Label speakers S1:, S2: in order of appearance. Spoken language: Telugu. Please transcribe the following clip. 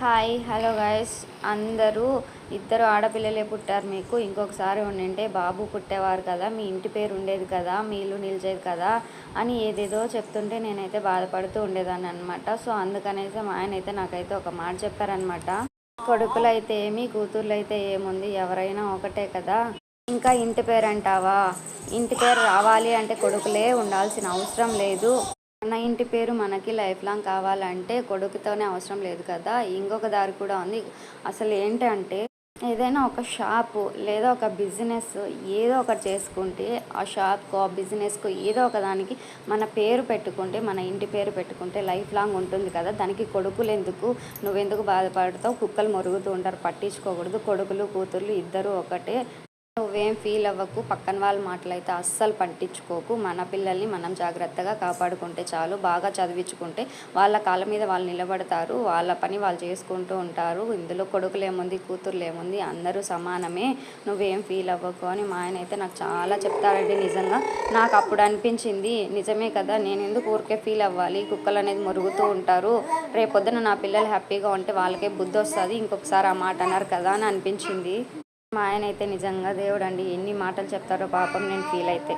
S1: Hi hello guys. అందరూ ఇద్దరు ఆడపిల్లలే పుట్టారు మీకు, ఇంకొకసారి ఉండింటే బాబు పుట్టేవారు కదా, మీ ఇంటి పేరు ఉండేది కదా, మీ ఇల్లు నిలిచేది కదా అని ఏదేదో చెప్తుంటే నేనైతే బాధపడుతూ ఉండేదాన్ని అనమాట. సో అందుకనేసి మా ఆయన అయితే నాకైతే ఒక మాట చెప్పారనమాట. కొడుకులు అయితే ఏమి, కూతుర్లు అయితే ఏముంది, ఎవరైనా ఒకటే కదా, ఇంకా ఇంటి పేరు అంటావా, ఇంటి పేరు రావాలి అంటే కొడుకులే ఉండాల్సిన అవసరం లేదు. మన ఇంటి పేరు మనకి లైఫ్ లాంగ్ కావాలంటే కొడుకుతోనే అవసరం లేదు కదా. ఇంకొక దారి కూడా ఉంది. అసలు ఏంటంటే ఏదైనా ఒక షాపు లేదా ఒక బిజినెస్ ఏదో ఒకటి చేసుకుంటే ఆ షాప్కో ఆ బిజినెస్కో ఏదో ఒక దానికి మన పేరు పెట్టుకుంటే, మన ఇంటి పేరు పెట్టుకుంటే లైఫ్ లాంగ్ ఉంటుంది కదా. దానికి కొడుకులు ఎందుకు, నువ్వెందుకు బాధపడతావు, కుక్కలు మొరుగుతూ ఉంటారు, పట్టించుకోకూడదు. కొడుకులు కూతుర్లు ఇద్దరు ఒకటే, నువ్వేం ఫీల్ అవ్వకు, పక్కన వాళ్ళ మాటలైతే అస్సలు పట్టించుకోకు. మన పిల్లల్ని మనం జాగ్రత్తగా కాపాడుకుంటే చాలు. బాగా చదివించుకుంటే వాళ్ళ కాళ్ళ మీద వాళ్ళు నిలబడతారు, వాళ్ళ పని వాళ్ళు చేసుకుంటూ ఉంటారు. ఇందులో కొడుకులేముంది, కూతుర్లేముంది, అందరూ సమానమే, నువ్వేం ఫీల్ అవ్వకు అని మా ఆయన అయితే నాకు చాలా చెప్తారండి. నిజంగా నాకు అప్పుడు అనిపించింది, నిజమే కదా, నేను ఎందుకు ఊరికే ఫీల్ అవ్వాలి, కుక్కలు అనేది మురుగుతూ ఉంటారు, రేపొద్దున నా పిల్లలు హ్యాపీగా ఉంటే వాళ్ళకే బుద్ధి వస్తుంది, ఇంకొకసారి ఆ మాట అన్నారు కదా అని అనిపించింది. మా ఆయన అయితే నిజంగా దేవుడండి, ఎన్ని మాటలు చెప్తారో పాపం, నేను ఫీల్ అయితే